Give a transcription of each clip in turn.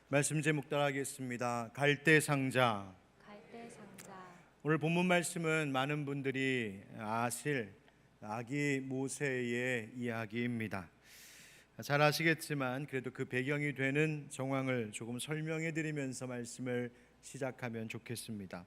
말씀 제목 따라하겠습니다. 갈대상자. 오늘 본문 말씀은 많은 분들이 아실 아기 모세의 이야기입니다. 잘 아시겠지만 그래도 그 배경이 되는 정황을 조금 설명해 드리면서 말씀을 시작하면 좋겠습니다.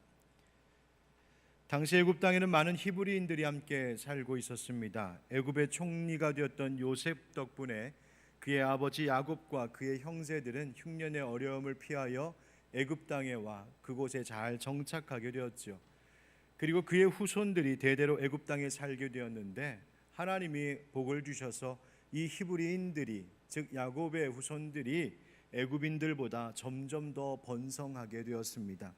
당시 애굽 땅에는 많은 히브리인들이 함께 살고 있었습니다. 애굽의 총리가 되었던 요셉 덕분에 그의 아버지 야곱과 그의 형제들은 흉년의 어려움을 피하여 애굽 땅에 와 그곳에 잘 정착하게 되었죠. 그리고 그의 후손들이 대대로 애굽 땅에 살게 되었는데 하나님이 복을 주셔서 이 히브리인들이, 즉 야곱의 후손들이 애굽인들보다 점점 더 번성하게 되었습니다.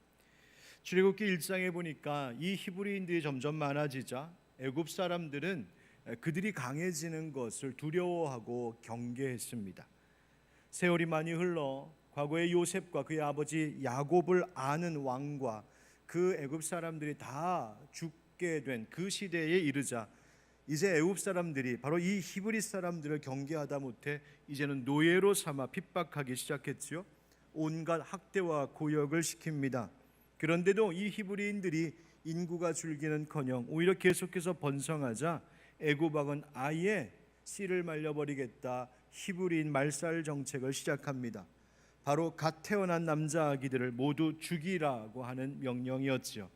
출애굽기 1장에 보니까 이 히브리인들이 점점 많아지자 애굽 사람들은 그들이 강해지는 것을 두려워하고 경계했습니다. 세월이 많이 흘러 과거의 요셉과 그의 아버지 야곱을 아는 왕과 그 애굽 사람들이 다 죽게 된 그 시대에 이르자 이제 애굽 사람들이 바로 이 히브리 사람들을 경계하다 못해 이제는 노예로 삼아 핍박하기 시작했지요. 온갖 학대와 고역을 시킵니다. 그런데도 이 히브리인들이 인구가 줄기는커녕 오히려 계속해서 번성하자 애굽 왕은 아예 씨를 말려버리겠다 히브리인 말살 정책을 시작합니다. 바로 갓 태어난 남자 아기들을 모두 죽이라고 하는 명령이었죠.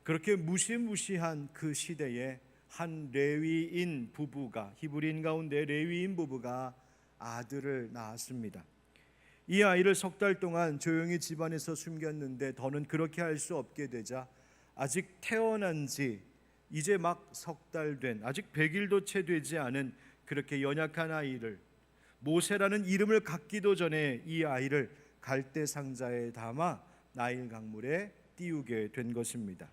그렇게 무시무시한 그 시대에 한 레위인 부부가, 히브리인 가운데 레위인 부부가 아들을 낳았습니다. 이 아이를 석 달 동안 조용히 집안에서 숨겼는데 더는 그렇게 할 수 없게 되자 아직 태어난 지 이제 막 석 달 된, 아직 100일도 채 되지 않은 그렇게 연약한 아이를, 모세라는 이름을 갖기도 전에 이 아이를 갈대 상자에 담아 나일 강물에 띄우게 된 것입니다.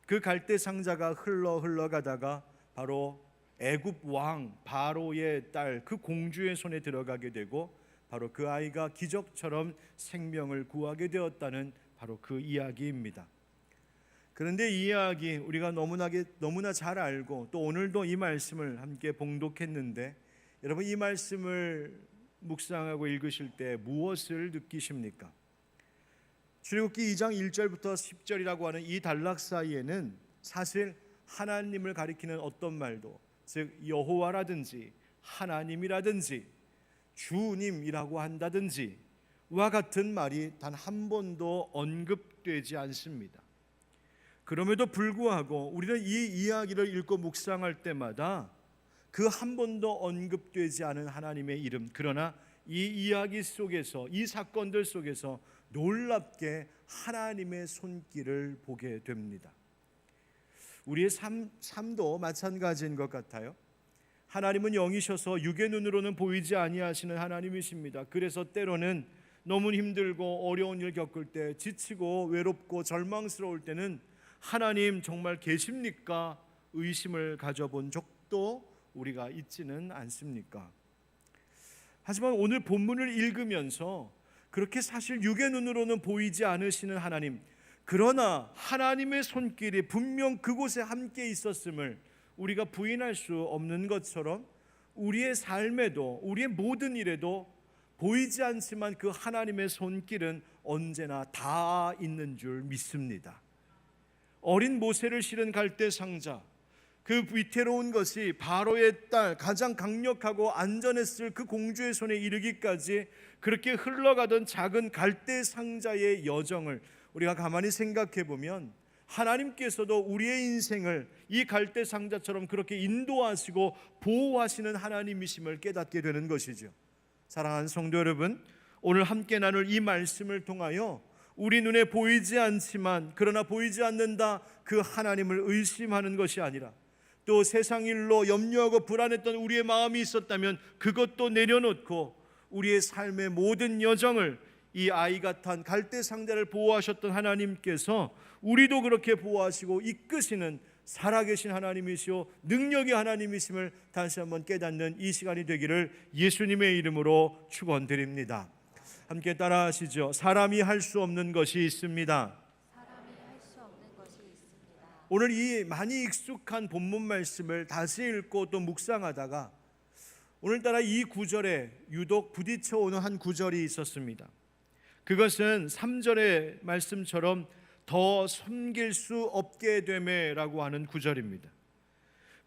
그 갈대 상자가 흘러가다가 바로 애굽 왕 바로의 딸 그 공주의 손에 들어가게 되고 바로 그 아이가 기적처럼 생명을 구하게 되었다는 바로 그 이야기입니다. 그런데 이 이야기 우리가 너무나 잘 알고 또 오늘도 이 말씀을 함께 봉독했는데 여러분 이 말씀을 묵상하고 읽으실 때 무엇을 느끼십니까? 출애굽기 2장 1절부터 10절이라고 하는 이 단락 사이에는 사실 하나님을 가리키는 어떤 말도, 즉 여호와라든지 하나님이라든지 주님이라고 한다든지 와 같은 말이 단 한 번도 언급되지 않습니다. 그럼에도 불구하고 우리는 이 이야기를 읽고 묵상할 때마다 그 한 번도 언급되지 않은 하나님의 이름, 그러나 이 이야기 속에서, 이 사건들 속에서 놀랍게 하나님의 손길을 보게 됩니다. 우리의 삶도 마찬가지인 것 같아요. 하나님은 영이셔서 육의 눈으로는 보이지 아니하시는 하나님이십니다. 그래서 때로는 너무 힘들고 어려운 일 겪을 때, 지치고 외롭고 절망스러울 때는 하나님 정말 계십니까? 의심을 가져본 적도 우리가 있지는 않습니까? 하지만 오늘 본문을 읽으면서 그렇게 사실 육의 눈으로는 보이지 않으시는 하나님, 그러나 하나님의 손길이 분명 그곳에 함께 있었음을 우리가 부인할 수 없는 것처럼 우리의 삶에도, 우리의 모든 일에도 보이지 않지만 그 하나님의 손길은 언제나 다 있는 줄 믿습니다. 어린 모세를 실은 갈대 상자, 그 위태로운 것이 바로의 딸, 가장 강력하고 안전했을 그 공주의 손에 이르기까지 그렇게 흘러가던 작은 갈대 상자의 여정을 우리가 가만히 생각해 보면 하나님께서도 우리의 인생을 이 갈대 상자처럼 그렇게 인도하시고 보호하시는 하나님이심을 깨닫게 되는 것이죠. 사랑하는 성도 여러분, 오늘 함께 나눌 이 말씀을 통하여 우리 눈에 보이지 않지만 그러나 보이지 않는다 그 하나님을 의심하는 것이 아니라 또 세상 일로 염려하고 불안했던 우리의 마음이 있었다면 그것도 내려놓고 우리의 삶의 모든 여정을 이 아이가 탄 갈대 상자를 보호하셨던 하나님께서 우리도 그렇게 보호하시고 이끄시는 살아계신 하나님이시오 능력의 하나님이심을 다시 한번 깨닫는 이 시간이 되기를 예수님의 이름으로 축원드립니다. 함께 따라하시죠. 사람이 할 수 없는 것이 있습니다. 오늘 이 많이 익숙한 본문 말씀을 다시 읽고 또 묵상하다가 오늘따라 이 구절에 유독 부딪혀오는 한 구절이 있었습니다. 그것은 3절의 말씀처럼 더 숨길 수 없게 되매라고 하는 구절입니다.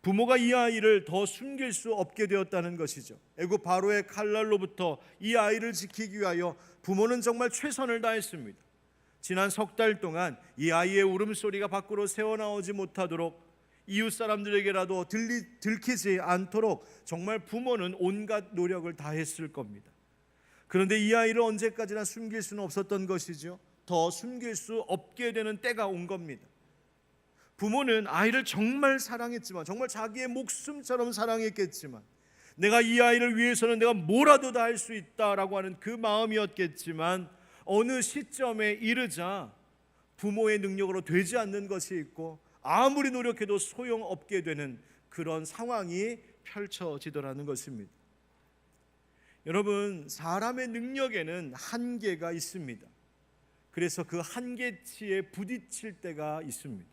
부모가 이 아이를 더 숨길 수 없게 되었다는 것이죠. 애굽 바로의 칼날로부터 이 아이를 지키기 위하여 부모는 정말 최선을 다했습니다. 지난 석 달 동안 이 아이의 울음소리가 밖으로 새어나오지 못하도록, 이웃 사람들에게라도 들키지 않도록 정말 부모는 온갖 노력을 다했을 겁니다. 그런데 이 아이를 언제까지나 숨길 수는 없었던 것이죠. 더 숨길 수 없게 되는 때가 온 겁니다. 부모는 아이를 정말 사랑했지만, 정말 자기의 목숨처럼 사랑했겠지만, 내가 이 아이를 위해서는 내가 뭐라도 다 할 수 있다라고 하는 그 마음이었겠지만, 어느 시점에 이르자 부모의 능력으로 되지 않는 것이 있고 아무리 노력해도 소용없게 되는 그런 상황이 펼쳐지더라는 것입니다. 여러분, 사람의 능력에는 한계가 있습니다. 그래서 그 한계치에 부딪힐 때가 있습니다.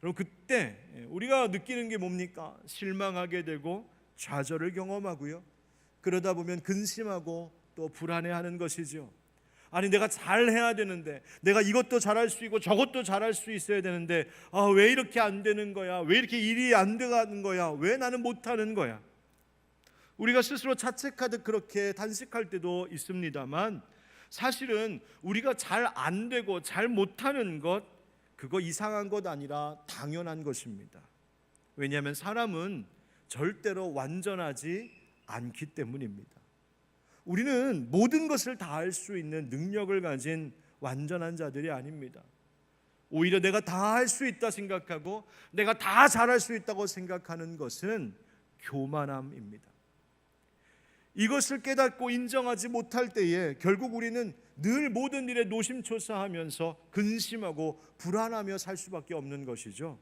여러분, 그때 우리가 느끼는 게 뭡니까? 실망하게 되고 좌절을 경험하고요, 그러다 보면 근심하고 또 불안해하는 것이죠. 아니, 내가 잘해야 되는데, 내가 이것도 잘할 수 있고 저것도 잘할 수 있어야 되는데, 왜 이렇게 안 되는 거야? 왜 이렇게 일이 안 돼가는 거야? 왜 나는 못하는 거야? 우리가 스스로 자책하듯 그렇게 단식할 때도 있습니다만, 사실은 우리가 잘 안 되고 잘 못하는 것, 그거 이상한 것 아니라 당연한 것입니다. 왜냐하면 사람은 절대로 완전하지 않기 때문입니다. 우리는 모든 것을 다 할 수 있는 능력을 가진 완전한 자들이 아닙니다. 오히려 내가 다 할 수 있다 생각하고 내가 다 잘할 수 있다고 생각하는 것은 교만함입니다. 이것을 깨닫고 인정하지 못할 때에 결국 우리는 늘 모든 일에 노심초사하면서 근심하고 불안하며 살 수밖에 없는 것이죠.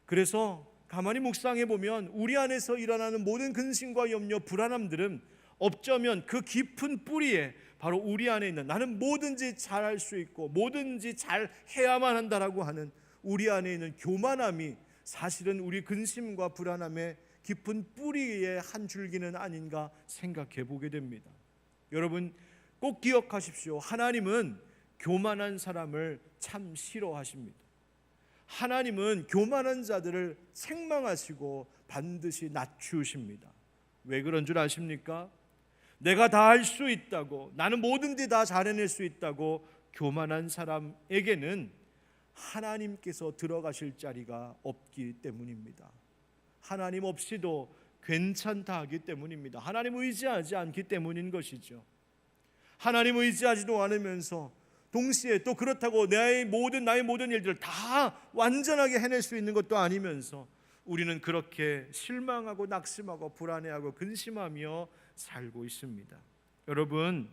그래서 가만히 묵상해 보면 우리 안에서 일어나는 모든 근심과 염려, 불안함들은 어쩌면 그 깊은 뿌리에 바로 우리 안에 있는, 나는 뭐든지 잘할 수 있고 뭐든지 잘 해야만 한다라고 하는 우리 안에 있는 교만함이 사실은 우리 근심과 불안함의 깊은 뿌리의 한 줄기는 아닌가 생각해 보게 됩니다. 여러분, 꼭 기억하십시오. 하나님은 교만한 사람을 참 싫어하십니다. 하나님은 교만한 자들을 책망하시고 반드시 낮추십니다. 왜 그런 줄 아십니까? 내가 다 할 수 있다고, 나는 뭐든지 다 잘해낼 수 있다고 교만한 사람에게는 하나님께서 들어가실 자리가 없기 때문입니다. 하나님 없이도 괜찮다 하기 때문입니다. 하나님 의지하지 않기 때문인 것이죠. 하나님 의지하지도 않으면서 동시에 또 그렇다고 나의 모든 일들을 다 완전하게 해낼 수 있는 것도 아니면서 우리는 그렇게 실망하고 낙심하고 불안해하고 근심하며 살고 있습니다. 여러분,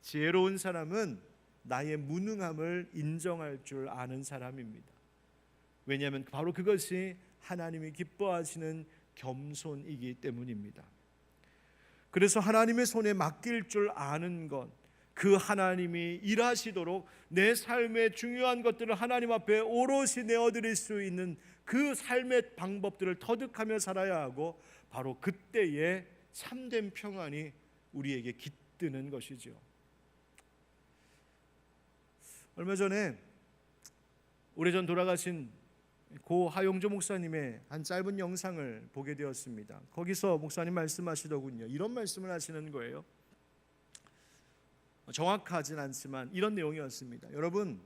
지혜로운 사람은 나의 무능함을 인정할 줄 아는 사람입니다. 왜냐하면 바로 그것이 하나님이 기뻐하시는 겸손이기 때문입니다. 그래서 하나님의 손에 맡길 줄 아는 것, 그 하나님이 일하시도록 내 삶의 중요한 것들을 하나님 앞에 오롯이 내어드릴 수 있는 그 삶의 방법들을 터득하며 살아야 하고, 바로 그때에 참된 평안이 우리에게 깃드는 것이죠. 얼마 전에 오래전 돌아가신 고 하용조 목사님의 한 짧은 영상을 보게 되었습니다. 거기서 목사님 말씀하시더군요. 이런 말씀을 하시는 거예요. 정확하진 않지만 이런 내용이었습니다. 여러분,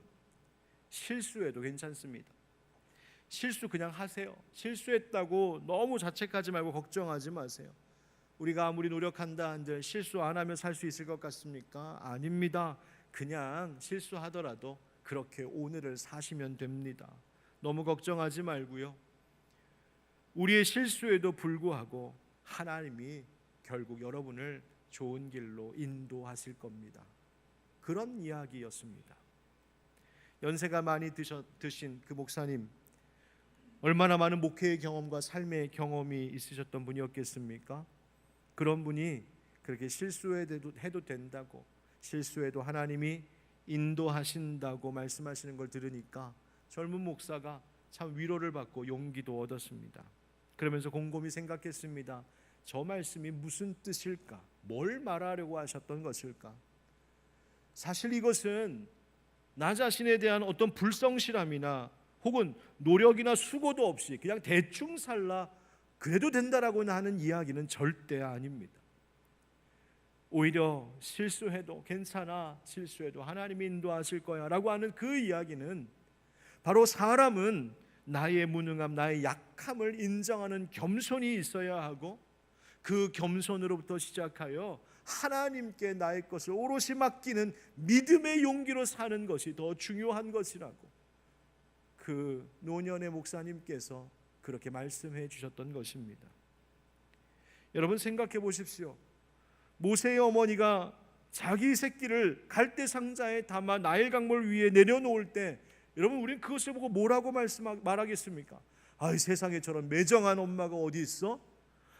실수해도 괜찮습니다. 실수 그냥 하세요. 실수했다고 너무 자책하지 말고 걱정하지 마세요. 우리가 아무리 노력한다 한들 실수 안 하면 살 수 있을 것 같습니까? 아닙니다. 그냥 실수하더라도 그렇게 오늘을 사시면 됩니다. 너무 걱정하지 말고요. 우리의 실수에도 불구하고 하나님이 결국 여러분을 좋은 길로 인도하실 겁니다. 그런 이야기였습니다. 연세가 많이 드신 그 목사님, 얼마나 많은 목회의 경험과 삶의 경험이 있으셨던 분이었겠습니까? 그런 분이 그렇게 실수해도 된다고, 실수해도 하나님이 인도하신다고 말씀하시는 걸 들으니까 젊은 목사가 참 위로를 받고 용기도 얻었습니다. 그러면서 곰곰이 생각했습니다. 저 말씀이 무슨 뜻일까? 뭘 말하려고 하셨던 것일까? 사실 이것은 나 자신에 대한 어떤 불성실함이나 혹은 노력이나 수고도 없이 그냥 대충 살라 그래도 된다라고 하는 이야기는 절대 아닙니다. 오히려 실수해도 괜찮아, 실수해도 하나님이 인도하실 거야 라고 하는 그 이야기는 바로 사람은 나의 무능함, 나의 약함을 인정하는 겸손이 있어야 하고 그 겸손으로부터 시작하여 하나님께 나의 것을 오롯이 맡기는 믿음의 용기로 사는 것이 더 중요한 것이라고 그 노년의 목사님께서 그렇게 말씀해 주셨던 것입니다. 여러분 생각해 보십시오. 모세의 어머니가 자기 새끼를 갈대 상자에 담아 나일 강물 위에 내려놓을 때 여러분 우리는 그것을 보고 뭐라고 말하겠습니까? 아, 이 세상에 저런 매정한 엄마가 어디 있어?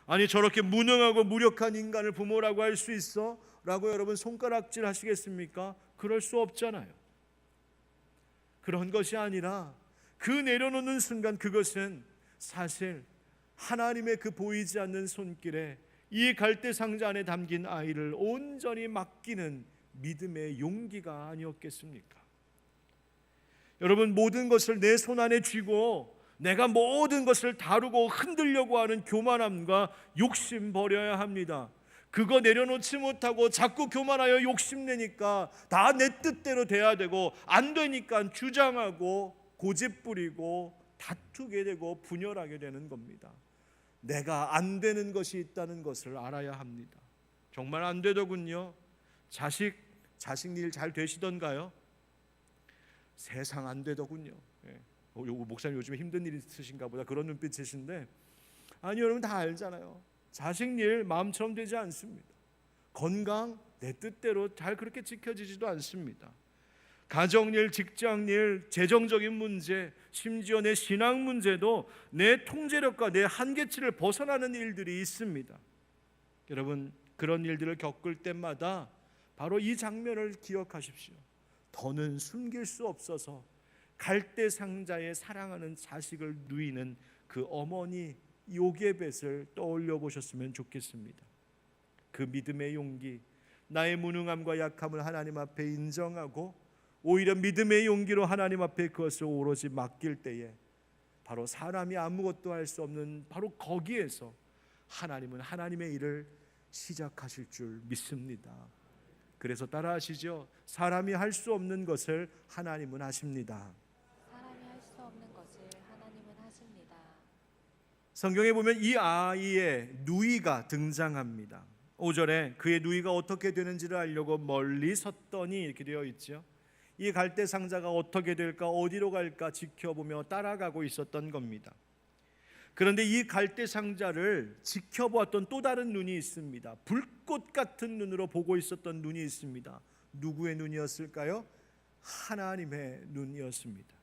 아니 저렇게 무능하고 무력한 인간을 부모라고 할 수 있어? 라고 여러분 손가락질 하시겠습니까? 그럴 수 없잖아요. 그런 것이 아니라 그 내려놓는 순간 그것은 사실 하나님의 그 보이지 않는 손길에 이 갈대 상자 안에 담긴 아이를 온전히 맡기는 믿음의 용기가 아니었겠습니까? 여러분 모든 것을 내 손 안에 쥐고 내가 모든 것을 다루고 흔들려고 하는 교만함과 욕심 버려야 합니다. 그거 내려놓지 못하고 자꾸 교만하여 욕심내니까 다 내 뜻대로 돼야 되고 안 되니까 주장하고 고집부리고 다투게 되고 분열하게 되는 겁니다. 내가 안 되는 것이 있다는 것을 알아야 합니다. 정말 안 되더군요. 자식 일 잘 되시던가요? 세상 안 되더군요. 목사님 요즘에 힘든 일 있으신가 보다 그런 눈빛이신데 아니 여러분 다 알잖아요. 자식 일 마음처럼 되지 않습니다. 건강 내 뜻대로 잘 그렇게 지켜지지도 않습니다. 가정일, 직장일, 재정적인 문제, 심지어 내 신앙 문제도 내 통제력과 내 한계치를 벗어나는 일들이 있습니다. 여러분 그런 일들을 겪을 때마다 바로 이 장면을 기억하십시오. 더는 숨길 수 없어서 갈대 상자에 사랑하는 자식을 누이는 그 어머니 요게벳을 떠올려 보셨으면 좋겠습니다. 그 믿음의 용기, 나의 무능함과 약함을 하나님 앞에 인정하고 오히려 믿음의 용기로 하나님 앞에 그것을 오롯이 맡길 때에 바로 사람이 아무것도 할 수 없는 바로 거기에서 하나님은 하나님의 일을 시작하실 줄 믿습니다. 그래서 따라하시죠. 사람이 할 수 없는 것을 하나님은 하십니다. 사람이 할 수 없는 것을 하나님은 하십니다. 성경에 보면 이 아이의 누이가 등장합니다. 5절에 그의 누이가 어떻게 되는지를 알려고 멀리 섰더니 이렇게 되어 있죠. 이 갈대 상자가 어떻게 될까 어디로 갈까 지켜보며 따라가고 있었던 겁니다. 그런데 이 갈대 상자를 지켜보았던 또 다른 눈이 있습니다. 불꽃 같은 눈으로 보고 있었던 눈이 있습니다. 누구의 눈이었을까요? 하나님의 눈이었습니다.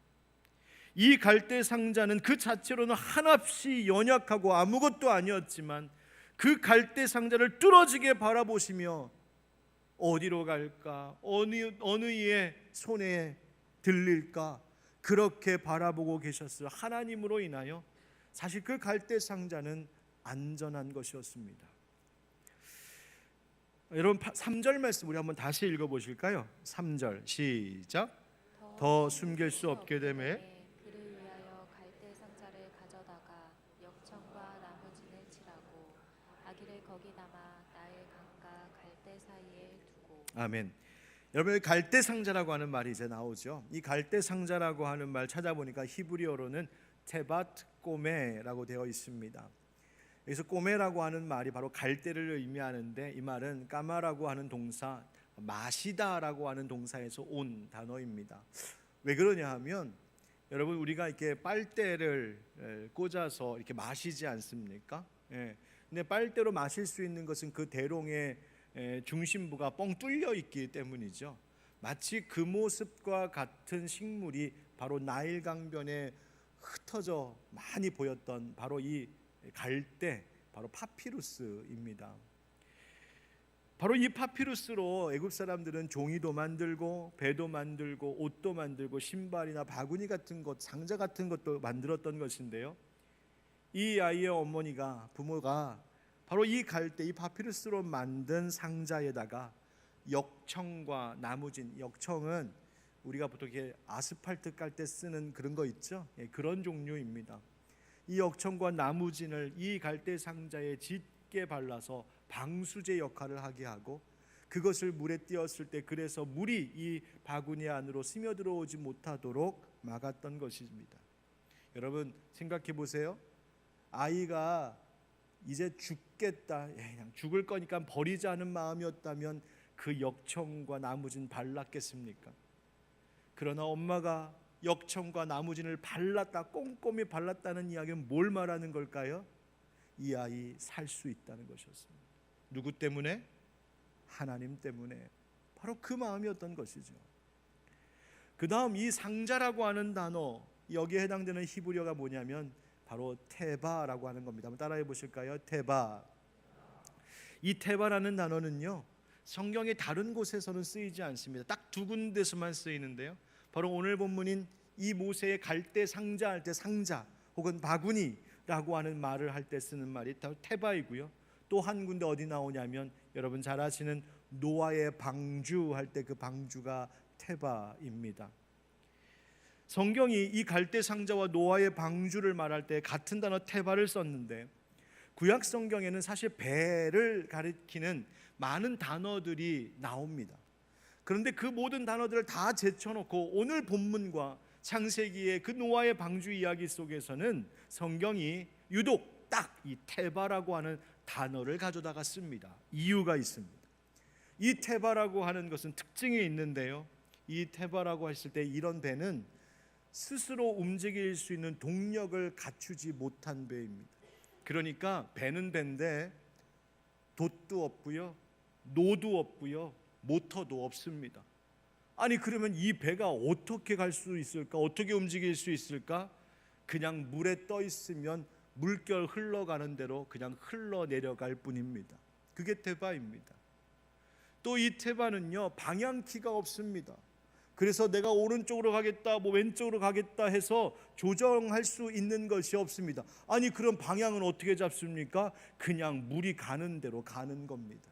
이 갈대 상자는 그 자체로는 한없이 연약하고 아무것도 아니었지만 그 갈대 상자를 뚫어지게 바라보시며 어디로 갈까? 어느 이의 손에 들릴까? 그렇게 바라보고 계셨어요. 하나님으로 인하여 사실 그 갈대 상자는 안전한 것이었습니다. 여러분 3절 말씀 우리 한번 다시 읽어보실까요? 3절 시작. 더 숨길 수 없게 되매 그를 위하여 갈대 상자를 가져다가 역청과 나머지를 칠하고 아기를 거기 담아 나일 강과 갈대 사이에 두고. 아멘. 여러분 갈대 상자라고 하는 말이 이제 나오죠. 이 갈대 상자라고 하는 말 찾아보니까 히브리어로는 테바트 꼬메라고 되어 있습니다. 여기서 꼬메라고 하는 말이 바로 갈대를 의미하는데 이 말은 까마라고 하는 동사 마시다라고 하는 동사에서 온 단어입니다. 왜 그러냐 하면 여러분 우리가 이렇게 빨대를 꽂아서 이렇게 마시지 않습니까? 근데 빨대로 마실 수 있는 것은 그 대롱의 중심부가 뻥 뚫려 있기 때문이죠. 마치 그 모습과 같은 식물이 바로 나일 강변에 흩어져 많이 보였던 바로 이 갈대, 바로 파피루스입니다. 바로 이 파피루스로 애굽 사람들은 종이도 만들고 배도 만들고 옷도 만들고 신발이나 바구니 같은 것, 상자 같은 것도 만들었던 것인데요. 이 아이의 어머니가 부모가 바로 이 갈대, 이 파피루스로 만든 상자에다가 역청과 나무진, 역청은 우리가 보통 이렇게 아스팔트 깔 때 쓰는 그런 거 있죠? 그런 종류입니다. 이 역청과 나무진을 이 갈대 상자에 짙게 발라서 방수제 역할을 하게 하고, 그것을 물에 띄었을 때 그래서 물이 이 바구니 안으로 스며들어오지 못하도록 막았던 것입니다. 여러분 생각해 보세요. 아이가 이제 죽겠다, 그냥 죽을 거니까 버리자는 마음이었다면 그 역청과 나무진 발랐겠습니까? 그러나 엄마가 역청과 나무진을 발랐다, 꼼꼼히 발랐다는 이야기는 뭘 말하는 걸까요? 이 아이 살 수 있다는 것이었습니다. 누구 때문에? 하나님 때문에. 바로 그 마음이었던 것이죠. 그 다음 이 상자라고 하는 단어, 여기에 해당되는 히브리어가 뭐냐면 바로 테바라고 하는 겁니다. 한번 따라해 보실까요? 테바. 이 테바라는 단어는요, 성경의 다른 곳에서는 쓰이지 않습니다. 딱 두 군데서만 쓰이는데요, 바로 오늘 본문인 이 모세의 갈대 상자 할 때 상자 혹은 바구니라고 하는 말을 할 때 쓰는 말이 테바이고요. 또 한 군데 어디 나오냐면 여러분 잘 아시는 노아의 방주 할 때 그 방주가 테바입니다. 성경이 이 갈대 상자와 노아의 방주를 말할 때 같은 단어 테바를 썼는데, 구약 성경에는 사실 배를 가리키는 많은 단어들이 나옵니다. 그런데 그 모든 단어들을 다 제쳐놓고 오늘 본문과 창세기의 그 노아의 방주 이야기 속에서는 성경이 유독 딱 이 테바라고 하는 단어를 가져다가 씁니다. 이유가 있습니다. 이 테바라고 하는 것은 특징이 있는데요, 이 테바라고 했을 때 이런 배는 스스로 움직일 수 있는 동력을 갖추지 못한 배입니다. 그러니까 배는 배인데 돛도 없고요, 노도 없고요, 모터도 없습니다. 아니 그러면 이 배가 어떻게 갈 수 있을까? 어떻게 움직일 수 있을까? 그냥 물에 떠 있으면 물결 흘러가는 대로 그냥 흘러내려갈 뿐입니다. 그게 테바입니다. 또 이 테바는요, 방향키가 없습니다. 그래서 내가 오른쪽으로 가겠다, 뭐 왼쪽으로 가겠다 해서 조정할 수 있는 것이 없습니다. 아니 그럼 방향은 어떻게 잡습니까? 그냥 물이 가는 대로 가는 겁니다.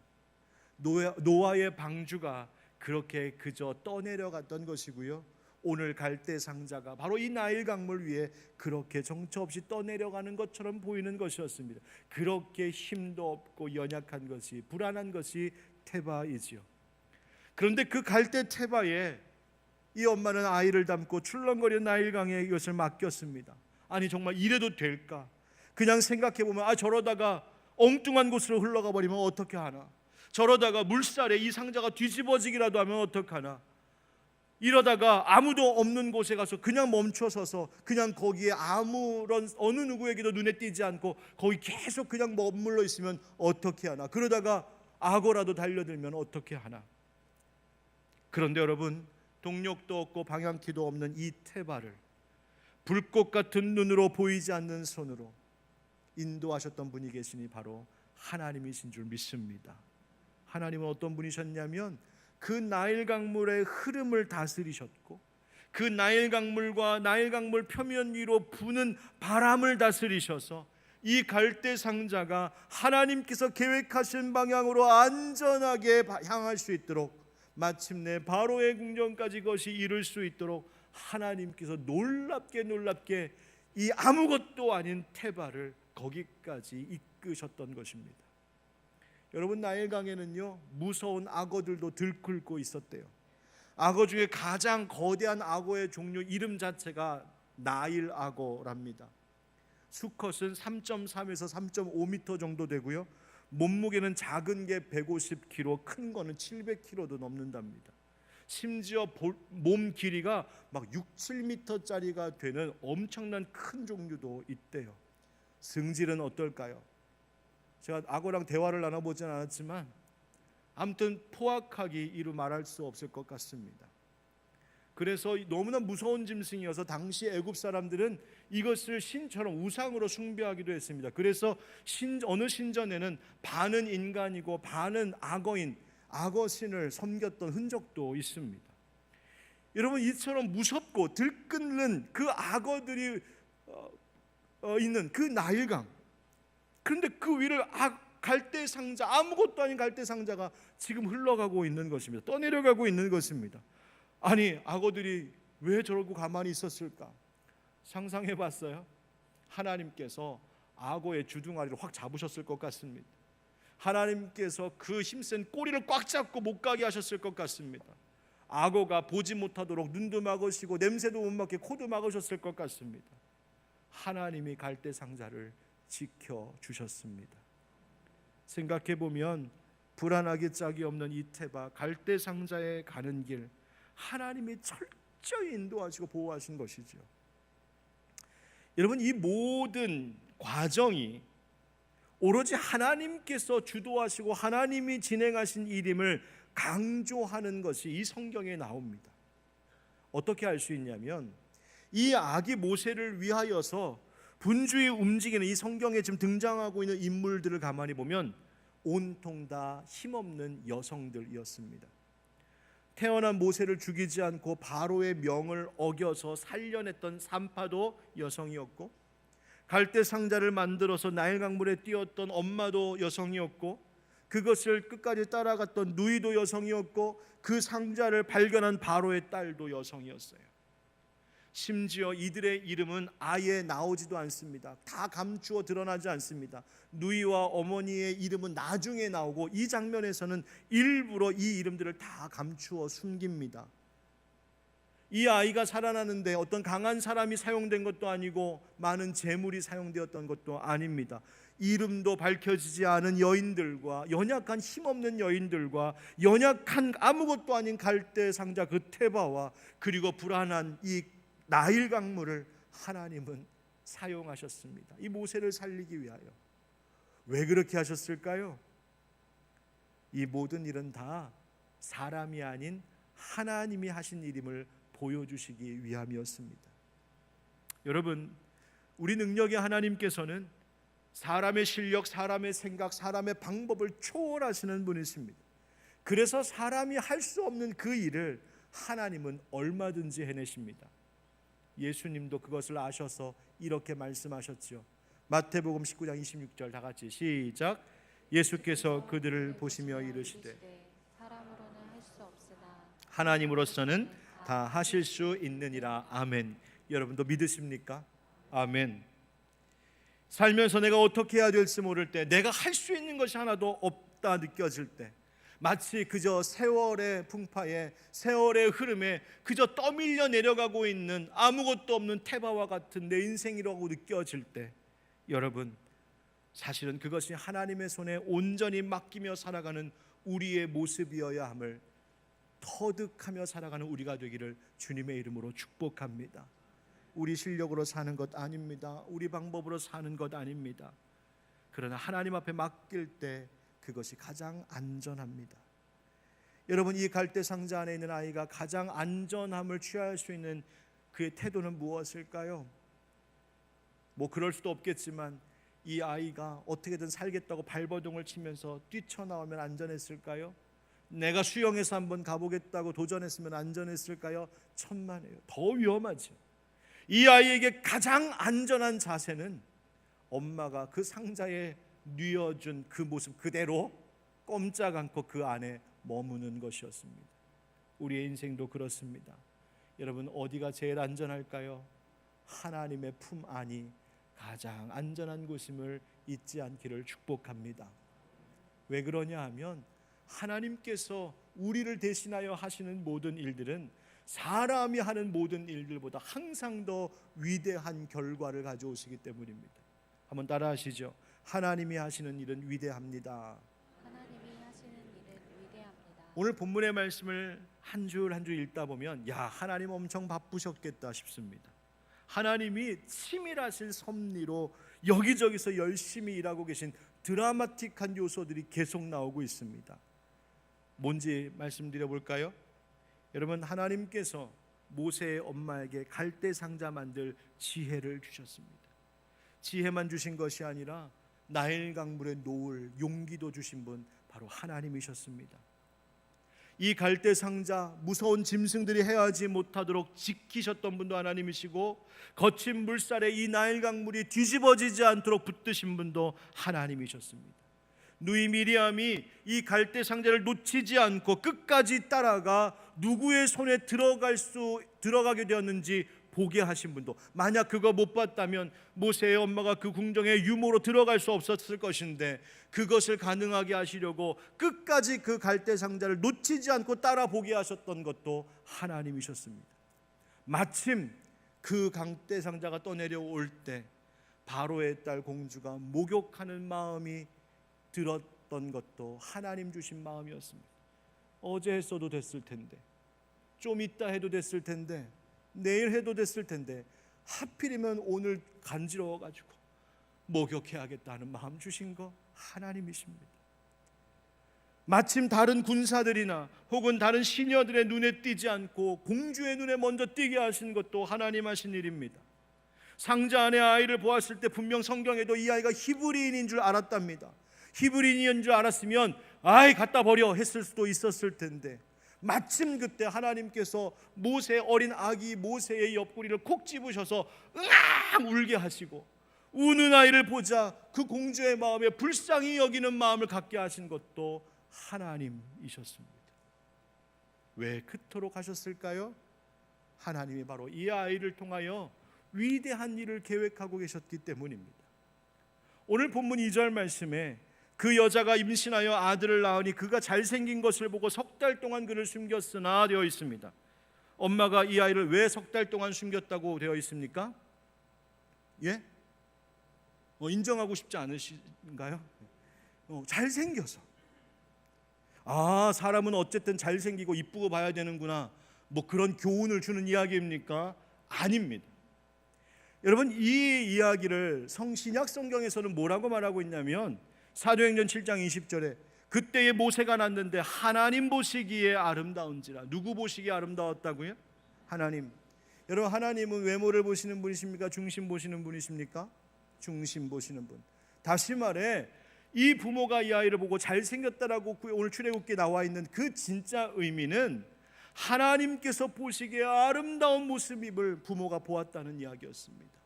노아의 방주가 그렇게 그저 떠내려갔던 것이고요, 오늘 갈대 상자가 바로 이 나일 강물 위에 그렇게 정처 없이 떠내려가는 것처럼 보이는 것이었습니다. 그렇게 힘도 없고 연약한 것이, 불안한 것이 테바이지요. 그런데 그 갈대 테바에 이 엄마는 아이를 담고 출렁거리는 나일강에 이것을 맡겼습니다. 아니 정말 이래도 될까? 그냥 생각해보면 저러다가 엉뚱한 곳으로 흘러가 버리면 어떻게 하나? 저러다가 물살에 이 상자가 뒤집어지기라도 하면 어떡하나? 이러다가 아무도 없는 곳에 가서 그냥 멈춰서서 그냥 거기에 아무런 어느 누구에게도 눈에 띄지 않고 거기 계속 그냥 머물러 있으면 어떻게 하나? 그러다가 악어라도 달려들면 어떻게 하나? 그런데 여러분, 동력도 없고 방향키도 없는 이 테바를 불꽃 같은 눈으로 보이지 않는 손으로 인도하셨던 분이 계시니 바로 하나님이신 줄 믿습니다. 하나님은 어떤 분이셨냐면 그 나일 강물의 흐름을 다스리셨고, 그 나일 강물과 나일 강물 표면 위로 부는 바람을 다스리셔서 이 갈대 상자가 하나님께서 계획하신 방향으로 안전하게 향할 수 있도록, 마침내 바로의 궁정까지 그것이 이룰 수 있도록 하나님께서 놀랍게 이 아무것도 아닌 테바를 거기까지 이끄셨던 것입니다. 여러분, 나일강에는요 무서운 악어들도 들끓고 있었대요. 악어 중에 가장 거대한 악어의 종류 이름 자체가 나일 악어랍니다. 수컷은 3.3에서 3.5m 정도 되고요, 몸무게는 작은 게 150kg, 큰 거는 700kg도 넘는답니다. 심지어 몸 길이가 막 6, 7m짜리가 되는 엄청난 큰 종류도 있대요. 승질은 어떨까요? 제가 악어랑 대화를 나눠보진 않았지만 아무튼 포악하기 이루 말할 수 없을 것 같습니다. 그래서 너무나 무서운 짐승이어서 당시 애굽 사람들은 이것을 신처럼 우상으로 숭배하기도 했습니다. 그래서 어느 신전에는 반은 인간이고 반은 악어인 악어신을 섬겼던 흔적도 있습니다. 여러분, 이처럼 무섭고 들끓는 그 악어들이 있는 그 나일강, 그런데 그 위를 갈대 상자, 아무것도 아닌 갈대 상자가 지금 흘러가고 있는 것입니다. 떠내려가고 있는 것입니다. 아니, 악어들이 왜 저러고 가만히 있었을까? 상상해 봤어요? 하나님께서 악어의 주둥아리를 확 잡으셨을 것 같습니다. 하나님께서 그 힘센 꼬리를 꽉 잡고 못 가게 하셨을 것 같습니다. 악어가 보지 못하도록 눈도 막으시고 냄새도 못 맡게 코도 막으셨을 것 같습니다. 하나님이 갈대 상자를 지켜주셨습니다. 생각해보면 불안하기 짝이 없는 이 태바, 갈대 상자에 가는 길, 하나님이 철저히 인도하시고 보호하신 것이죠. 여러분, 이 모든 과정이 오로지 하나님께서 주도하시고 하나님이 진행하신 일임을 강조하는 것이 이 성경에 나옵니다. 어떻게 알 수 있냐면, 이 아기 모세를 위하여서 분주히 움직이는 이 성경에 지금 등장하고 있는 인물들을 가만히 보면 온통 다 힘없는 여성들이었습니다. 태어난 모세를 죽이지 않고 바로의 명을 어겨서 살려냈던 산파도 여성이었고, 갈대 상자를 만들어서 나일 강물에 띄웠던 엄마도 여성이었고, 그것을 끝까지 따라갔던 누이도 여성이었고, 그 상자를 발견한 바로의 딸도 여성이었어요. 심지어 이들의 이름은 아예 나오지도 않습니다. 다 감추어 드러나지 않습니다. 누이와 어머니의 이름은 나중에 나오고, 이 장면에서는 일부러 이 이름들을 다 감추어 숨깁니다. 이 아이가 살아나는데 어떤 강한 사람이 사용된 것도 아니고 많은 재물이 사용되었던 것도 아닙니다. 이름도 밝혀지지 않은 여인들과 연약한 힘없는 여인들과 연약한 아무것도 아닌 갈대 상자 그 테바와 그리고 불안한 이 나일 강물을 하나님은 사용하셨습니다. 이 모세를 살리기 위하여. 왜 그렇게 하셨을까요? 이 모든 일은 다 사람이 아닌 하나님이 하신 일임을 보여주시기 위함이었습니다. 여러분, 우리 능력의 하나님께서는 사람의 실력, 사람의 생각, 사람의 방법을 초월하시는 분이십니다. 그래서 사람이 할 수 없는 그 일을 하나님은 얼마든지 해내십니다. 예수님도 그것을 아셔서 이렇게 말씀하셨죠. 마태복음 19장 26절 다 같이 시작. 예수께서 그들을 보시며 이르시되 사람으로는 할 수 없으나 하나님으로서는 다 하실 수 있느니라. 아멘. 여러분도 믿으십니까? 아멘. 살면서 내가 어떻게 해야 될지 모를 때, 내가 할 수 있는 것이 하나도 없다 느껴질 때, 마치 그저 세월의 풍파에, 세월의 흐름에 그저 떠밀려 내려가고 있는 아무것도 없는 태바와 같은 내 인생이라고 느껴질 때, 여러분, 사실은 그것이 하나님의 손에 온전히 맡기며 살아가는 우리의 모습이어야 함을 터득하며 살아가는 우리가 되기를 주님의 이름으로 축복합니다. 우리 실력으로 사는 것 아닙니다. 우리 방법으로 사는 것 아닙니다. 그러나 하나님 앞에 맡길 때 그것이 가장 안전합니다. 여러분, 이 갈대 상자 안에 있는 아이가 가장 안전함을 취할 수 있는 그의 태도는 무엇일까요? 뭐 그럴 수도 없겠지만 이 아이가 어떻게든 살겠다고 발버둥을 치면서 뛰쳐나오면 안전했을까요? 내가 수영해서 한번 가보겠다고 도전했으면 안전했을까요? 천만에요. 더 위험하죠. 이 아이에게 가장 안전한 자세는 엄마가 그 상자에 뉘어준 그 모습 그대로 꼼짝 않고 그 안에 머무는 것이었습니다. 우리의 인생도 그렇습니다. 여러분, 어디가 제일 안전할까요? 하나님의 품 안이 가장 안전한 곳임을 잊지 않기를 축복합니다. 왜 그러냐 하면 하나님께서 우리를 대신하여 하시는 모든 일들은 사람이 하는 모든 일들보다 항상 더 위대한 결과를 가져오시기 때문입니다. 한번 따라 하시죠. 하나님이 하시는 일은 위대합니다. 하나님이 하시는 일은 위대합니다. 오늘 본문의 말씀을 한 줄 한 줄 읽다 보면, 야, 하나님 엄청 바쁘셨겠다 싶습니다. 하나님이 치밀하신 섭리로 여기저기서 열심히 일하고 계신 드라마틱한 요소들이 계속 나오고 있습니다. 뭔지 말씀드려 볼까요? 여러분, 하나님께서 모세의 엄마에게 갈대 상자 만들 지혜를 주셨습니다. 지혜만 주신 것이 아니라 나일 강물에 놓을 용기도 주신 분 바로 하나님이셨습니다. 이 갈대 상자, 무서운 짐승들이 헤아지 못하도록 지키셨던 분도 하나님이시고, 거친 물살에 이 나일 강물이 뒤집어지지 않도록 붙드신 분도 하나님이셨습니다. 누이 미리암이 이 갈대 상자를 놓치지 않고 끝까지 따라가 누구의 손에 들어가게 되었는지 보게 하신 분도, 만약 그거 못 봤다면 모세의 엄마가 그 궁정에 유모로 들어갈 수 없었을 것인데, 그것을 가능하게 하시려고 끝까지 그 갈대 상자를 놓치지 않고 따라 보게 하셨던 것도 하나님이셨습니다. 마침 그 갈대 상자가 떠내려올 때 바로의 딸 공주가 목욕하는 마음이 들었던 것도 하나님 주신 마음이었습니다. 어제 했어도 됐을 텐데, 좀 이따 해도 됐을 텐데, 내일 해도 됐을 텐데, 하필이면 오늘 간지러워가지고 목욕해야겠다는 마음 주신 거 하나님이십니다. 마침 다른 군사들이나 혹은 다른 시녀들의 눈에 띄지 않고 공주의 눈에 먼저 띄게 하신 것도 하나님 하신 일입니다. 상자 안에 아이를 보았을 때 분명 성경에도 이 아이가 히브리인인 줄 알았답니다. 히브리인인 줄 알았으면 아이 갖다 버려 했을 수도 있었을 텐데, 마침 그때 하나님께서 모세, 어린 아기 모세의 옆구리를 콕 집으셔서 으앙 울게 하시고, 우는 아이를 보자 그 공주의 마음에 불쌍히 여기는 마음을 갖게 하신 것도 하나님이셨습니다. 왜 그토록 하셨을까요? 하나님이 바로 이 아이를 통하여 위대한 일을 계획하고 계셨기 때문입니다. 오늘 본문 2절 말씀에 그 여자가 임신하여 아들을 낳으니 그가 잘생긴 것을 보고 석 달 동안 그를 숨겼으나 되어 있습니다. 엄마가 이 아이를 왜 석 달 동안 숨겼다고 되어 있습니까? 예? 인정하고 싶지 않으신가요? 잘생겨서. 사람은 어쨌든 잘생기고 이쁘고 봐야 되는구나, 뭐 그런 교훈을 주는 이야기입니까? 아닙니다. 여러분, 이 이야기를 신약 성경에서는 뭐라고 말하고 있냐면, 사도행전 7장 20절에 그때의 모세가 났는데 하나님 보시기에 아름다운지라. 누구 보시기에 아름다웠다고요? 하나님. 여러분, 하나님은 외모를 보시는 분이십니까? 중심 보시는 분이십니까? 중심 보시는 분. 다시 말해, 이 부모가 이 아이를 보고 잘생겼다라고 오늘 출애굽기에 나와 있는 그 진짜 의미는 하나님께서 보시기에 아름다운 모습을 부모가 보았다는 이야기였습니다.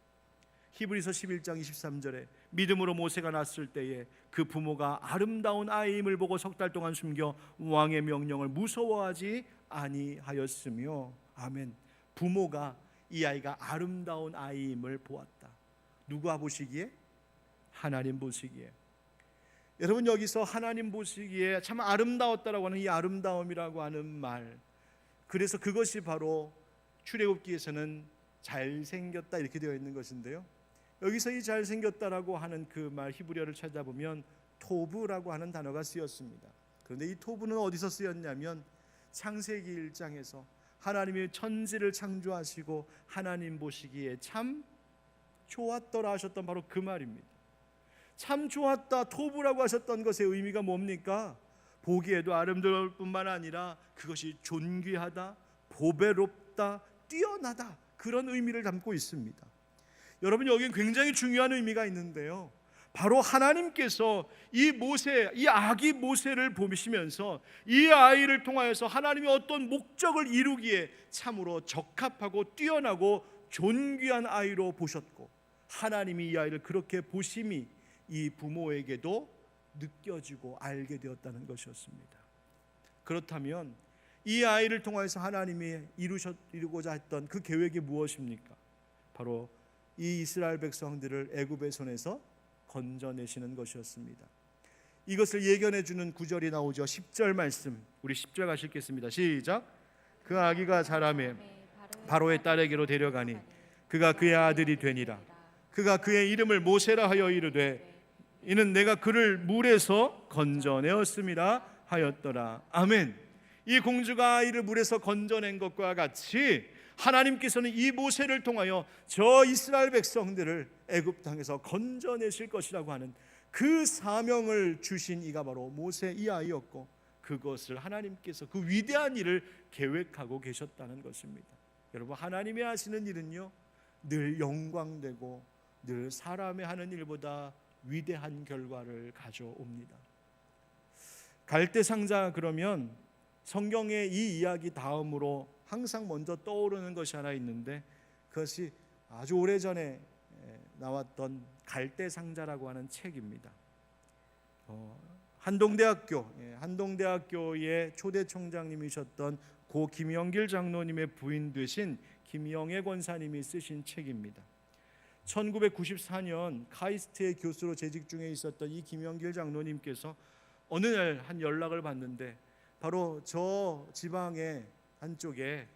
히브리서 11장 23절에 믿음으로 모세가 낳았을 때에 그 부모가 아름다운 아이임을 보고 석 달 동안 숨겨 왕의 명령을 무서워하지 아니하였으며. 아멘. 부모가 이 아이가 아름다운 아이임을 보았다. 누가 보시기에? 하나님 보시기에. 여러분, 여기서 하나님 보시기에 참 아름다웠다라고 하는 이 아름다움이라고 하는 말, 그래서 그것이 바로 출애굽기에서는 잘생겼다 이렇게 되어 있는 것인데요, 여기서 이 잘생겼다라고 하는 그 말 히브리어를 찾아보면 토브라고 하는 단어가 쓰였습니다. 그런데 이 토브는 어디서 쓰였냐면 창세기 1장에서 하나님이 천지를 창조하시고 하나님 보시기에 참 좋았더라 하셨던 바로 그 말입니다. 참 좋았다, 토브라고 하셨던 것의 의미가 뭡니까? 보기에도 아름다울 뿐만 아니라 그것이 존귀하다, 보배롭다, 뛰어나다, 그런 의미를 담고 있습니다. 여러분, 여기는 굉장히 중요한 의미가 있는데요, 바로 하나님께서 이 아기 모세를 보시면서 이 아이를 통하여서 하나님이 어떤 목적을 이루기에 참으로 적합하고 뛰어나고 존귀한 아이로 보셨고, 하나님이 이 아이를 그렇게 보심이 이 부모에게도 느껴지고 알게 되었다는 것이었습니다. 그렇다면 이 아이를 통해서 하나님이 이루고자 했던 그 계획이 무엇입니까? 바로 이 이스라엘 백성들을 애굽의 손에서 건져내시는 것이었습니다. 이것을 예견해 주는 구절이 나오죠. 10절 말씀, 우리 10절 같이 읽겠습니다. 시작. 그 아기가 자라매 바로의 딸에게로 데려가니 그가 그의 아들이 되니라. 그가 그의 이름을 모세라 하여 이르되 이는 내가 그를 물에서 건져내었음이라 하였더라. 아멘. 이 공주가 아이를 물에서 건져낸 것과 같이 하나님께서는 이 모세를 통하여 저 이스라엘 백성들을 애굽 땅에서 건져내실 것이라고 하는 그 사명을 주신 이가 바로 모세 이 아이였고, 그것을 하나님께서 그 위대한 일을 계획하고 계셨다는 것입니다. 여러분, 하나님이 하시는 일은요 늘 영광되고 늘 사람이 하는 일보다 위대한 결과를 가져옵니다. 갈대상자, 그러면 성경의 이 이야기 다음으로 항상 먼저 떠오르는 것이 하나 있는데, 그것이 아주 오래전에 나왔던 갈대상자라고 하는 책입니다. 한동대학교의 초대 총장님이셨던 고 김영길 장로님의 부인 되신 김영애 권사님이 쓰신 책입니다. 1994년 카이스트의 교수로 재직 중에 있었던 이 김영길 장로님께서 어느 날 한 연락을 받는데 바로 저 지방의 한쪽에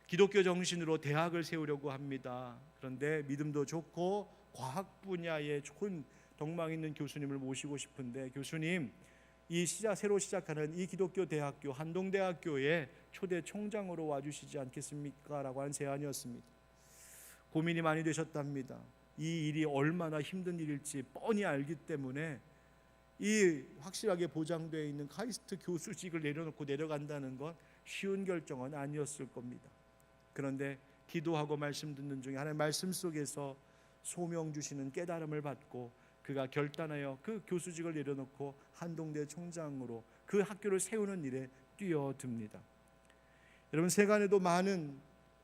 기독교 정신으로 대학을 세우려고 합니다. 그런데 믿음도 좋고 과학 분야에 좋은 덕망 있는 교수님을 모시고 싶은데 교수님, 새로 시작하는 이 기독교 대학교 한동대학교에 초대 총장으로 와주시지 않겠습니까? 라고 한 제안이었습니다. 고민이 많이 되셨답니다. 이 일이 얼마나 힘든 일일지 뻔히 알기 때문에 이 확실하게 보장되어 있는 카이스트 교수직을 내려놓고 내려간다는 건 쉬운 결정은 아니었을 겁니다. 그런데 기도하고 말씀 듣는 중에 하나님의 말씀 속에서 소명 주시는 깨달음을 받고 그가 결단하여 그 교수직을 내려놓고 한동대 총장으로 그 학교를 세우는 일에 뛰어듭니다. 여러분, 세간에도 많은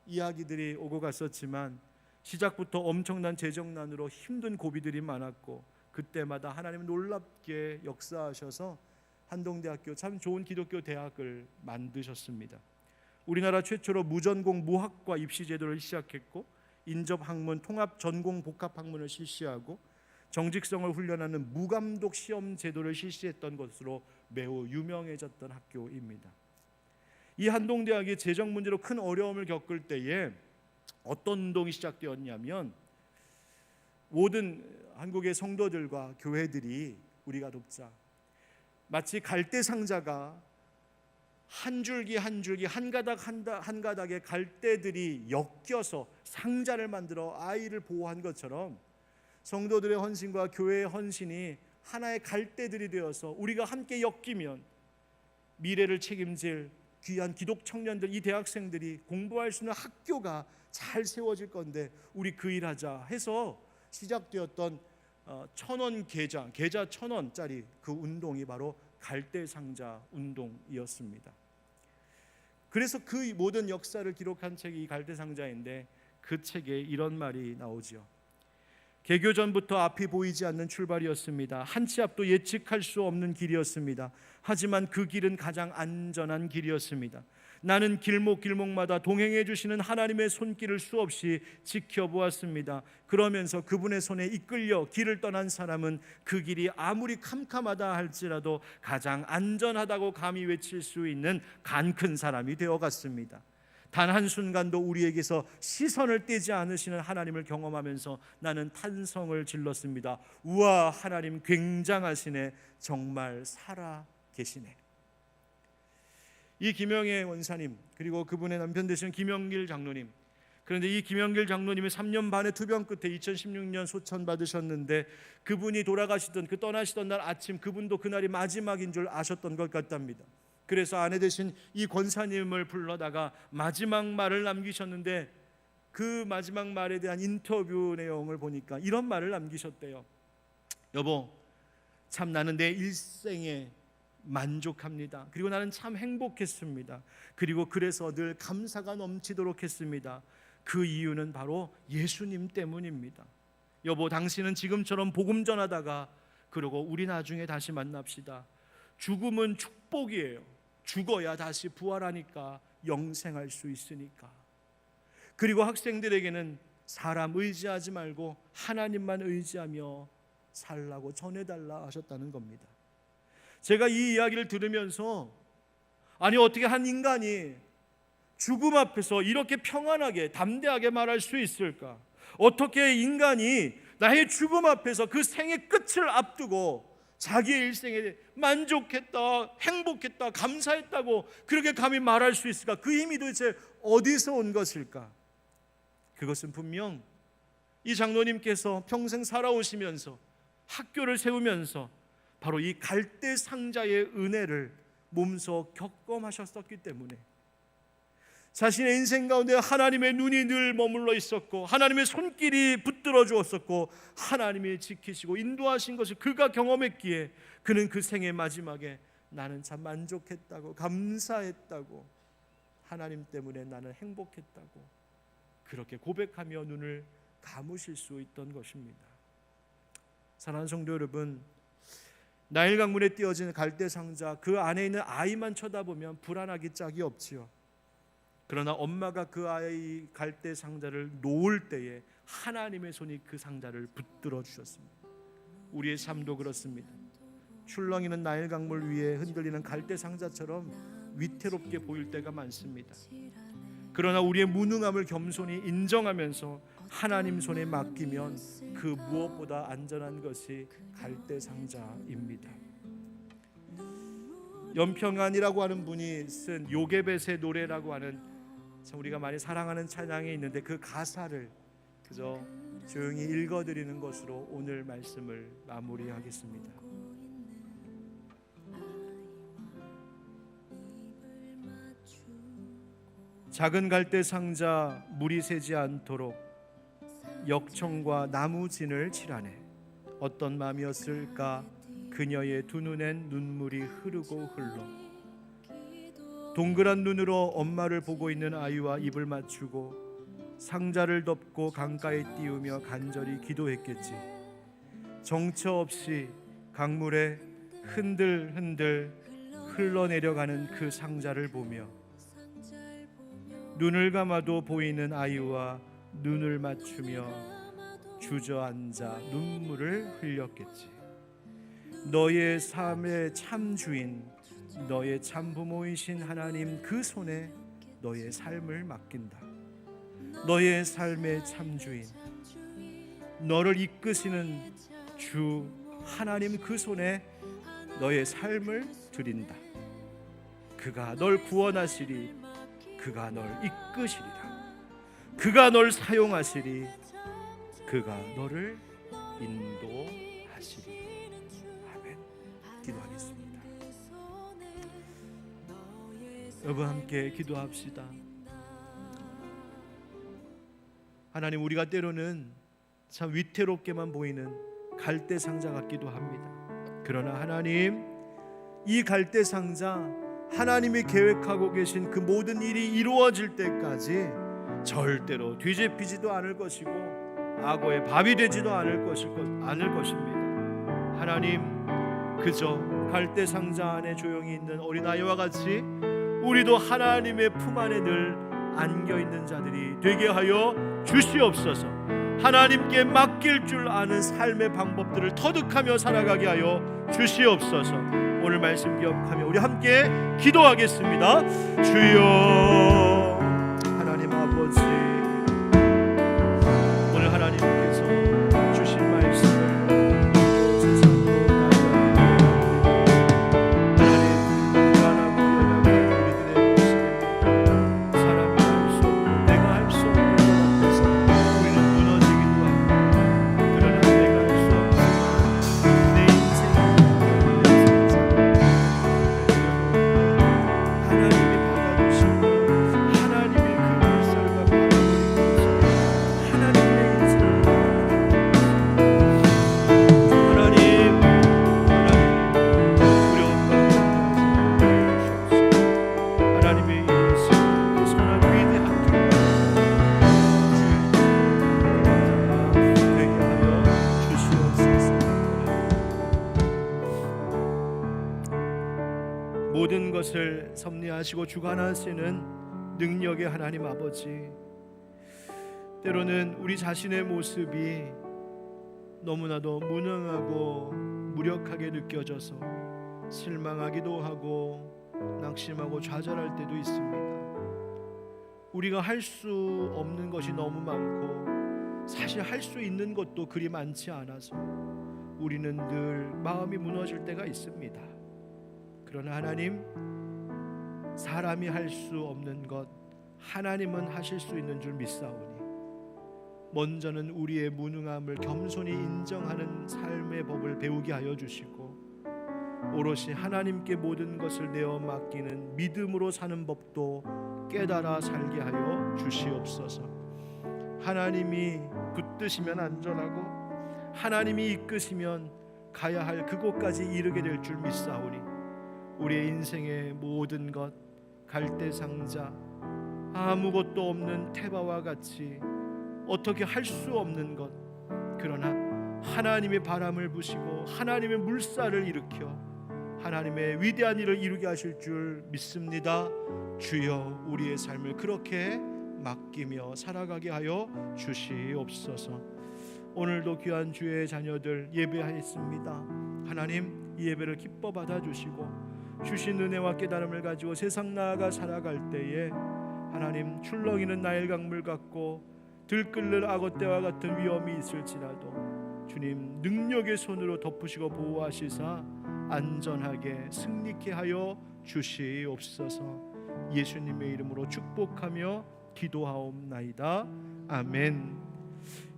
이야기들이 오고 갔었지만 시작부터 엄청난 재정난으로 힘든 고비들이 많았고 그때마다 하나님은 놀랍게 역사하셔서 한동대학교, 참 좋은 기독교 대학을 만드셨습니다. 우리나라 최초로 무전공 무학과 입시 제도를 시작했고 인접학문 통합 전공 복합학문을 실시하고 정직성을 훈련하는 무감독 시험 제도를 실시했던 것으로 매우 유명해졌던 학교입니다. 이 한동대학이 재정 문제로 큰 어려움을 겪을 때에 어떤 운동이 시작되었냐면 모든 한국의 성도들과 교회들이 우리가 돕자, 마치 갈대 상자가 한 줄기 한 줄기 한 가닥 한 가닥의 갈대들이 엮여서 상자를 만들어 아이를 보호한 것처럼 성도들의 헌신과 교회의 헌신이 하나의 갈대들이 되어서 우리가 함께 엮이면 미래를 책임질 귀한 기독 청년들, 이 대학생들이 공부할 수 있는 학교가 잘 세워질 건데 우리 그 일하자 해서 시작되었던 1,000원 계좌 1,000원짜리 그 운동이 바로 갈대상자 운동이었습니다. 그래서 그 모든 역사를 기록한 책이 이 갈대상자인데 그 책에 이런 말이 나오죠. 개교 전부터 앞이 보이지 않는 출발이었습니다. 한 치 앞도 예측할 수 없는 길이었습니다. 하지만 그 길은 가장 안전한 길이었습니다. 나는 길목길목마다 동행해 주시는 하나님의 손길을 수없이 지켜보았습니다. 그러면서 그분의 손에 이끌려 길을 떠난 사람은 그 길이 아무리 캄캄하다 할지라도 가장 안전하다고 감히 외칠 수 있는 간 큰 사람이 되어갔습니다. 단 한순간도 우리에게서 시선을 떼지 않으시는 하나님을 경험하면서 나는 탄성을 질렀습니다. 우와, 하나님 굉장하시네. 정말 살아 계시네. 이 김영애 원사님, 그리고 그분의 남편 되시는 김영길 장로님, 그런데 이 김영길 장로님이 3년 반의 투병 끝에 2016년 소천 받으셨는데 그분이 돌아가시던 그 떠나시던 날 아침 그분도 그날이 마지막인 줄 아셨던 것 같답니다. 그래서 아내 되신 이 권사님을 불러다가 마지막 말을 남기셨는데 그 마지막 말에 대한 인터뷰 내용을 보니까 이런 말을 남기셨대요. 여보, 참 나는 내 일생에 만족합니다. 그리고 나는 참 행복했습니다. 그리고 그래서 늘 감사가 넘치도록 했습니다. 그 이유는 바로 예수님 때문입니다. 여보, 당신은 지금처럼 복음 전하다가 그러고 우리 나중에 다시 만납시다. 죽음은 축복이에요. 죽어야 다시 부활하니까 영생할 수 있으니까. 그리고 학생들에게는 사람 의지하지 말고 하나님만 의지하며 살라고 전해달라 하셨다는 겁니다. 제가 이 이야기를 들으면서 아니 어떻게 한 인간이 죽음 앞에서 이렇게 평안하게 담대하게 말할 수 있을까? 어떻게 인간이 나의 죽음 앞에서 그 생의 끝을 앞두고 자기의 일생에 만족했다, 행복했다, 감사했다고 그렇게 감히 말할 수 있을까? 그 힘이 도대체 어디서 온 것일까? 그것은 분명 이 장로님께서 평생 살아오시면서 학교를 세우면서 바로 이 갈대 상자의 은혜를 몸소 경험하셨었기 때문에 자신의 인생 가운데 하나님의 눈이 늘 머물러 있었고 하나님의 손길이 붙들어 주었었고 하나님이 지키시고 인도하신 것을 그가 경험했기에 그는 그 생의 마지막에 나는 참 만족했다고, 감사했다고, 하나님 때문에 나는 행복했다고 그렇게 고백하며 눈을 감으실 수 있던 것입니다. 사랑하는 성도 여러분, 나일 강물에 띄어진 갈대 상자, 그 안에 있는 아이만 쳐다보면 불안하기 짝이 없지요. 그러나 엄마가 그 아이 갈대 상자를 놓을 때에 하나님의 손이 그 상자를 붙들어 주셨습니다. 우리의 삶도 그렇습니다. 출렁이는 나일 강물 위에 흔들리는 갈대 상자처럼 위태롭게 보일 때가 많습니다. 그러나 우리의 무능함을 겸손히 인정하면서 하나님 손에 맡기면 그 무엇보다 안전한 것이 갈대 상자입니다. 연평안이라고 하는 분이 쓴 요게벳의 노래라고 하는 참 우리가 많이 사랑하는 찬양이 있는데 그 가사를 그저 조용히 읽어드리는 것으로 오늘 말씀을 마무리하겠습니다. 작은 갈대 상자 물이 새지 않도록 역청과 나무진을 칠하네. 어떤 마음이었을까 그녀의 두 눈엔 눈물이 흐르고 흘러. 동그란 눈으로 엄마를 보고 있는 아이와 입을 맞추고 상자를 덮고 강가에 띄우며 간절히 기도했겠지. 정처 없이 강물에 흔들흔들 흘러내려가는 그 상자를 보며 눈을 감아도 보이는 아이와 눈을 맞추며 주저앉아 눈물을 흘렸겠지. 너의 삶의 참 주인, 너의 참 부모이신 하나님 그 손에 너의 삶을 맡긴다. 너의 삶의 참 주인, 너를 이끄시는 주 하나님 그 손에 너의 삶을 드린다. 그가 널 구원하시리. 그가 널 이끄시리라. 그가 널 사용하시리. 그가 너를 인도하시리. 아멘. 기도하겠습니다. 여러분 함께 기도합시다. 하나님, 우리가 때로는 참 위태롭게만 보이는 갈대 상자 같기도 합니다. 그러나 하나님, 이 갈대 상자 하나님이 계획하고 계신 그 모든 일이 이루어질 때까지 절대로 뒤집히지도 않을 것이고 악어의 밥이 되지도 않을 것입니다. 하나님, 그저 갈대 상자 안에 조용히 있는 어린아이와 같이 우리도 하나님의 품 안에 늘 안겨있는 자들이 되게 하여 주시옵소서. 하나님께 맡길 줄 아는 삶의 방법들을 터득하며 살아가게 하여 주시옵소서. 오늘 말씀 기억하며 우리 함께 기도하겠습니다. 주여 하나님 아버지, 오늘 하나님께서 주신 말씀을 모든 것을 섭리하시고 주관하시는 능력의 하나님 아버지, 때로는 우리 자신의 모습이 너무나도 무능하고 무력하게 느껴져서 실망하기도 하고 낙심하고 좌절할 때도 있습니다. 우리가 할 수 없는 것이 너무 많고 사실 할 수 있는 것도 그리 많지 않아서 우리는 늘 마음이 무너질 때가 있습니다. 그러나 하나님, 사람이 할 수 없는 것 하나님은 하실 수 있는 줄 믿사오니 먼저는 우리의 무능함을 겸손히 인정하는 삶의 법을 배우게 하여 주시고 오롯이 하나님께 모든 것을 내어 맡기는 믿음으로 사는 법도 깨달아 살게 하여 주시옵소서. 하나님이 붙드시면 안전하고 하나님이 이끄시면 가야 할 그곳까지 이르게 될 줄 믿사오니 우리의 인생의 모든 것, 갈대 상자, 아무것도 없는 태바와 같이 어떻게 할 수 없는 것, 그러나 하나님의 바람을 부시고 하나님의 물살을 일으켜 하나님의 위대한 일을 이루게 하실 줄 믿습니다. 주여 우리의 삶을 그렇게 맡기며 살아가게 하여 주시옵소서. 오늘도 귀한 주의 자녀들 예배하였습니다. 하나님 이 예배를 기뻐 받아주시고 주신 은혜와 깨달음을 가지고 세상 나아가 살아갈 때에 하나님 출렁이는 나일 강물 같고 들끓는 악어떼와 같은 위험이 있을지라도 주님 능력의 손으로 덮으시고 보호하시사 안전하게 승리케 하여 주시옵소서. 예수님의 이름으로 축복하며 기도하옵나이다. 아멘.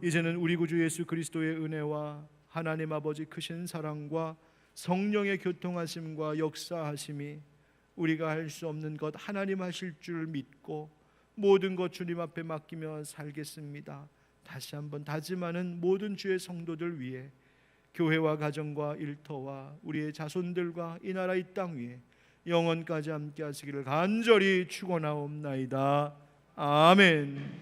이제는 우리 구주 예수 그리스도의 은혜와 하나님 아버지 크신 사랑과 성령의 교통하심과 역사하심이 우리가 할 수 없는 것 하나님 하실 줄 믿고 모든 것 주님 앞에 맡기며 살겠습니다. 다시 한번 다짐하는 모든 주의 성도들 위해 교회와 가정과 일터와 우리의 자손들과 이 나라 이 땅 위에 영원까지 함께 하시기를 간절히 축원하옵나이다. 아멘.